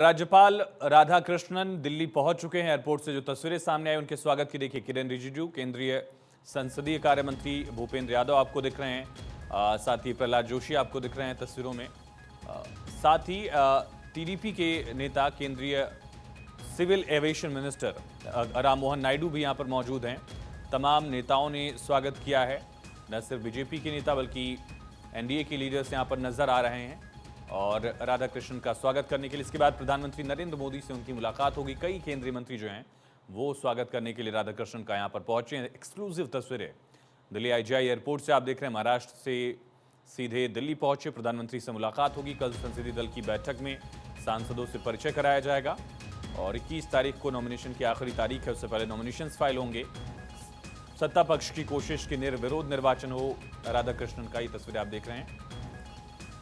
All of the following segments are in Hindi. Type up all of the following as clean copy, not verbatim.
राज्यपाल राधाकृष्णन दिल्ली पहुंच चुके हैं। एयरपोर्ट से जो तस्वीरें सामने आई उनके स्वागत की देखिए। किरेन रिजिजू, केंद्रीय संसदीय कार्य मंत्री भूपेंद्र यादव आपको दिख रहे हैं। साथ ही प्रहलाद जोशी आपको दिख रहे हैं तस्वीरों में। साथ ही टीडीपी के नेता केंद्रीय civil aviation minister Ram Mohan Naidu भी यहां पर मौजूद हैं। तमाम नेताओं ने स्वागत किया है। न सिर्फ बीजेपी के नेता बल्कि एनडीए के लीडर्स यहां पर नजर आ रहे हैं और राधाकृष्णन का स्वागत करने के लिए। इसके बाद प्रधानमंत्री नरेंद्र मोदी से उनकी मुलाकात होगी। कई केंद्रीय मंत्री जो हैं वो स्वागत करने के लिए राधाकृष्णन का यहां पर पहुंचे हैं। एक्सक्लूसिव तस्वीरें दिल्ली आईजीआई एयरपोर्ट से आप देख रहे हैं। महाराष्ट्र से सीधे दिल्ली पहुंचे, प्रधानमंत्री से मुलाकात होगी। कल संसदीय दल की बैठक में सांसदों से परिचय कराया जाएगा और 21 तारीख को नॉमिनेशन की आखिरी तारीख है, उससे पहले नॉमिनेशन फाइल होंगे। सत्ता पक्ष की कोशिश की निर्विरोध निर्वाचन हो, राधाकृष्णन का ये तस्वीरें आप देख रहे हैं।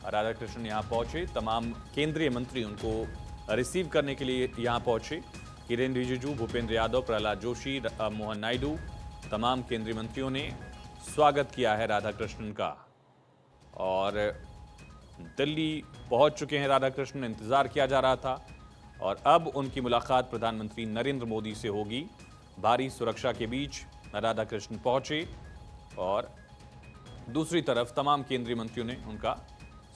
राधाकृष्णन यहां पहुंचे, तमाम केंद्रीय मंत्री उनको रिसीव करने के लिए यहां पहुंचे। किरेन रिजिजू, भूपेंद्र यादव, प्रहलाद जोशी, राम मोहन नायडू, तमाम केंद्रीय मंत्रियों ने स्वागत किया है राधाकृष्णन का और दिल्ली पहुंच चुके हैं राधाकृष्णन। इंतजार किया जा रहा था और अब उनकी मुलाकात प्रधानमंत्री नरेंद्र मोदी से होगी। भारी सुरक्षा के बीच राधाकृष्णन पहुंचे और दूसरी तरफ तमाम केंद्रीय मंत्रियों ने उनका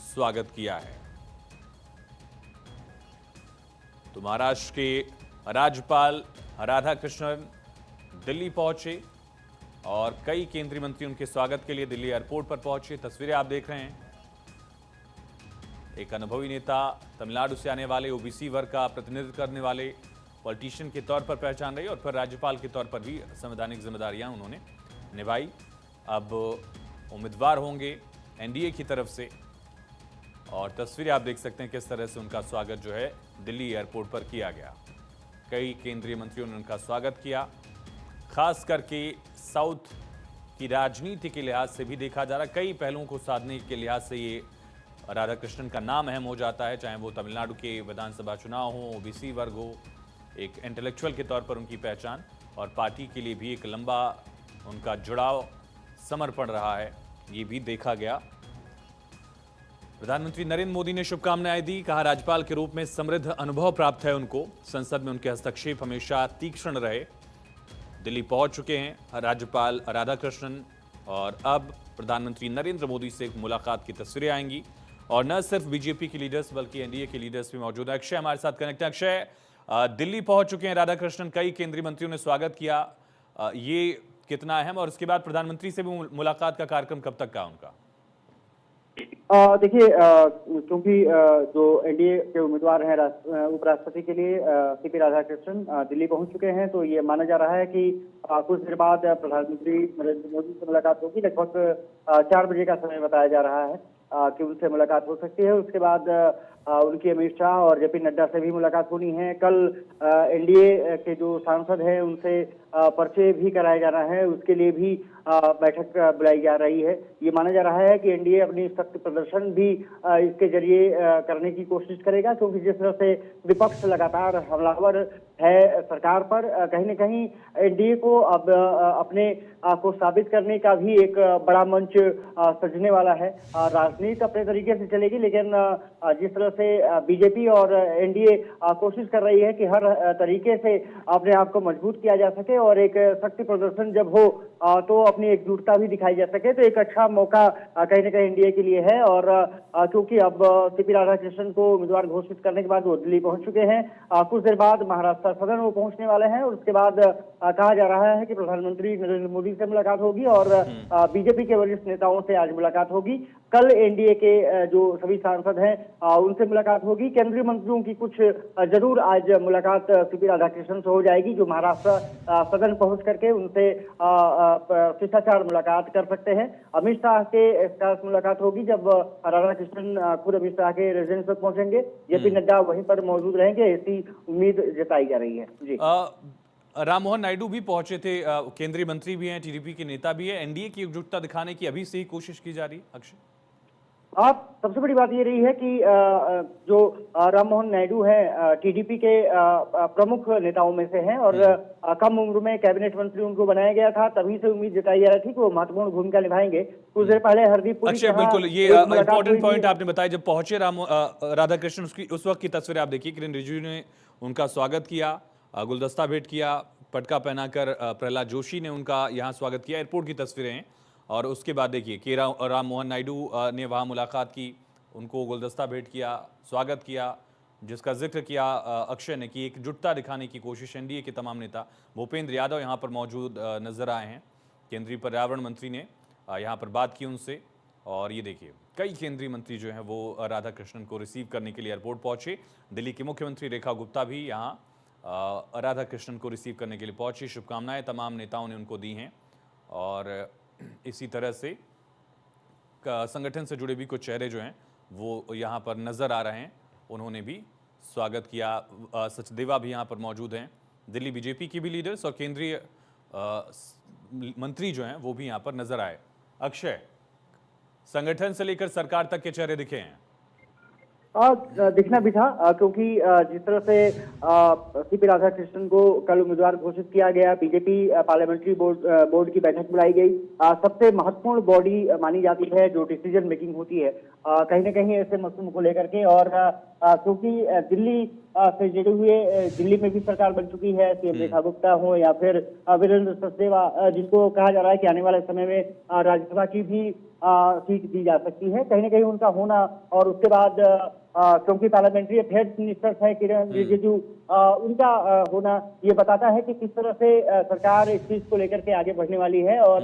स्वागत किया है। तो महाराष्ट्र के राज्यपाल राधाकृष्णन दिल्ली पहुंचे और कई केंद्रीय मंत्री उनके स्वागत के लिए दिल्ली एयरपोर्ट पर पहुंचे। तस्वीरें आप देख रहे हैं। एक अनुभवी नेता, तमिलनाडु से आने वाले, ओबीसी वर्ग का प्रतिनिधित्व करने वाले पॉलिटिशियन के तौर पर पहचान रही और फिर राज्यपाल के तौर पर भी संवैधानिक जिम्मेदारियां उन्होंने निभाई। अब उम्मीदवार होंगे एनडीए की तरफ से और तस्वीरें आप देख सकते हैं किस तरह से उनका स्वागत जो है दिल्ली एयरपोर्ट पर किया गया। कई केंद्रीय मंत्रियों ने उनका स्वागत किया। खास करके साउथ की राजनीति के लिहाज से भी देखा जा रहा, कई पहलुओं को साधने के लिहाज से ये राधाकृष्णन का नाम अहम हो जाता है, चाहे वो तमिलनाडु के विधानसभा चुनाव हो, ओबीसी वर्ग हो। एक इंटेलेक्चुअल के तौर पर उनकी पहचान और पार्टी के लिए भी एक लंबा उनका जुड़ाव, समर्पण रहा है, ये भी देखा गया। प्रधानमंत्री नरेंद्र मोदी ने शुभकामनाएं दी। कहा राज्यपाल के रूप में समृद्ध अनुभव प्राप्त है उनको। संसद में उनके हस्तक्षेप हमेशा तीक्ष्ण रहे। दिल्ली पहुंच चुके हैं राज्यपाल राधाकृष्णन और अब प्रधानमंत्री नरेंद्र मोदी से एक मुलाकात की तस्वीरें आएंगी और न सिर्फ बीजेपी के लीडर्स बल्कि एनडीए के लीडर्स भी मौजूद है। अक्षय हमारे साथ कनेक्ट है। अक्षय, दिल्ली पहुंच चुके हैं राधाकृष्णन, कई केंद्रीय मंत्रियों ने स्वागत किया, ये कितना अहम, और उसके बाद प्रधानमंत्री से भी मुलाकात का कार्यक्रम कब तक का उनका? देखिए, क्योंकि जो एनडीए के उम्मीदवार हैं उपराष्ट्रपति के लिए, सीपी राधाकृष्णन दिल्ली पहुंच चुके हैं, तो ये माना जा रहा है कि कुछ देर बाद प्रधानमंत्री नरेंद्र मोदी से मुलाकात होगी। लगभग 4 बजे का समय बताया जा रहा है कि उनसे मुलाकात हो सकती है। उसके बाद उनकी अमित शाह और जेपी नड्डा से भी मुलाकात होनी है। कल एनडीए के जो सांसद हैं उनसे परिचय भी कराया जाना है, उसके लिए भी बैठक बुलाई जा रही है। ये माना जा रहा है कि एनडीए अपनी शक्ति प्रदर्शन भी इसके जरिए करने की कोशिश करेगा, क्योंकि जिस तरह से विपक्ष लगातार हमलावर है सरकार पर, कहीं न कहीं एनडीए को अब अपने को साबित करने का भी एक बड़ा मंच सजने वाला है। राजनीति अपने तरीके से चलेगी, लेकिन जिस तरह से बीजेपी और एनडीए कोशिश कर रही है कि हर तरीके से अपने आप को मजबूत किया जा सके और एक शक्ति प्रदर्शन जब हो तो अपनी एकजुटता भी दिखाई जा सके, तो एक अच्छा मौका कहीं न कहीं एनडीए के लिए है। और क्योंकि अब सीपी राधाकृष्णन को उम्मीदवार घोषित करने के बाद वो दिल्ली पहुंच चुके हैं, कुछ देर बाद महाराष्ट्र सदन वो पहुंचने वाले हैं और उसके बाद कहा जा रहा है कि प्रधानमंत्री नरेंद्र मोदी से मुलाकात होगी और बीजेपी के वरिष्ठ नेताओं से आज मुलाकात होगी। कल एनडीए के जो सभी सांसद हैं उनसे मुलाकात होगी। केंद्रीय मंत्रियों की कुछ जरूर आज मुलाकात सीपी राधाकृष्णन से हो जाएगी, जो महाराष्ट्र सदन पहुंच करके उनसे शिष्टाचार मुलाकात कर सकते हैं। अमित शाह के साथ मुलाकात होगी जब राधाकृष्णन खुद अमित शाह के रेजिडेंस पर पहुंचेंगे। जेपी नड्डा वहीं पर मौजूद रहेंगे, ऐसी उम्मीद जताई जा रही है। जी, राम मोहन नायडू भी पहुंचे थे, केंद्रीय मंत्री भी हैं, टीडीपी के नेता भी है। एनडीए की एकजुटता दिखाने की अभी से ही कोशिश की जा रही है। अक्षय, आप सबसे बड़ी बात ये रही है कि जो राम मोहन नायडू है टीडीपी के प्रमुख नेताओं में से हैं और कम उम्र में कैबिनेट मंत्री उनको बनाया गया था। तभी से उम्मीद जताई जा रही थी कि वो महत्वपूर्ण भूमिका निभाएंगे। कुछ देर पहले हरदीप पुरी अक्षय, बिल्कुल ये इंपॉर्टेंट पॉइंट आपने बताया। जब पहुंचे राधाकृष्णन, उस वक्त की तस्वीर आप देखिए। किरण रिजिजू ने उनका स्वागत किया, गुलदस्ता भेंट किया, पटका पहनाकर प्रहलाद जोशी ने उनका यहाँ स्वागत किया। एयरपोर्ट की तस्वीरें हैं। और उसके बाद देखिए कि राम मोहन नायडू ने वहाँ मुलाकात की, उनको गुलदस्ता भेंट किया, स्वागत किया, जिसका जिक्र किया अक्षय ने कि एकजुटता दिखाने की कोशिश। एनडीए के तमाम नेता भूपेंद्र यादव यहाँ पर मौजूद नजर आए हैं। केंद्रीय पर्यावरण मंत्री ने यहाँ पर बात की उनसे। और ये देखिए कई केंद्रीय मंत्री जो हैं वो राधाकृष्णन को रिसीव करने के लिए एयरपोर्ट पहुंचे। दिल्ली की मुख्यमंत्री रेखा गुप्ता भी यहाँ राधाकृष्णन को रिसीव करने के लिए पहुंची। शुभकामनाएं तमाम नेताओं ने उनको दी हैं। और इसी तरह से संगठन से जुड़े भी कुछ चेहरे जो हैं वो यहाँ पर नजर आ रहे हैं, उन्होंने भी स्वागत किया। सचदेवा भी यहाँ पर मौजूद हैं। दिल्ली बीजेपी की भी लीडर्स और केंद्रीय मंत्री जो हैं वो भी यहाँ पर नजर आए। अक्षय, संगठन से लेकर सरकार तक के चेहरे दिखे हैं। दिखना भी था क्योंकि जिस तरह से सीपी राधाकृष्णन को कल उम्मीदवार घोषित किया गया, बीजेपी पार्लियामेंट्री बोर्ड की बैठक बुलाई गई। सबसे महत्वपूर्ण बॉडी मानी जाती है जो डिसीजन मेकिंग होती है कहीं ना कहीं ऐसे मसलों को लेकर के। और क्योंकि दिल्ली से जुड़े हुए दिल्ली में भी सरकार बन चुकी है, सीएम रेखा गुप्ता हो या फिर वीरेंद्र सचदेवा, जिनको कहा जा रहा है कि आने वाले समय में राज्यसभा की भी सीट दी जा सकती है, कहीं ना कहीं उनका होना। और उसके बाद क्योंकि पार्लियामेंट्री अफेयर्स मिनिस्टर है किरण रिजिजू, उनका होना ये बताता है कि किस तरह से सरकार इस चीज को लेकर के आगे बढ़ने वाली है और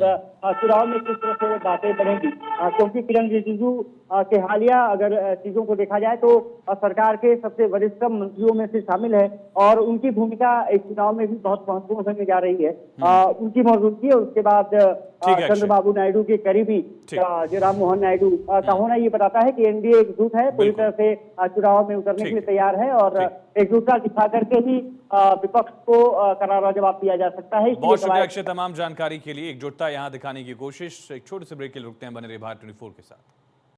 चुनाव में किस तरह से बातें बढ़ेंगी। क्योंकि किरण रिजिजू के हालिया अगर चीजों को देखा जाए तो सरकार के सबसे वरिष्ठ मंत्रियों में से शामिल है और उनकी भूमिका इस चुनाव में भी बहुत महत्वपूर्ण होने जा रही है। उनकी मौजूदगी और उसके बाद चंद्रबाबू नायडू के करीबी जो राम मोहन नायडू का होना ये बताता है कि एनडीए एकजुट है, पूरी तरह से चुनाव में उतरने के लिए तैयार है और एकजुटता दिखा करके ही विपक्ष को करारा जवाब दिया जा सकता है। बहुत शुक्रिया अक्षय तमाम जानकारी के लिए। एकजुटता यहाँ दिखाने की कोशिश। एक छोटे से ब्रेक के लिए रुकते हैं, बने रहिए भारत 24 के साथ।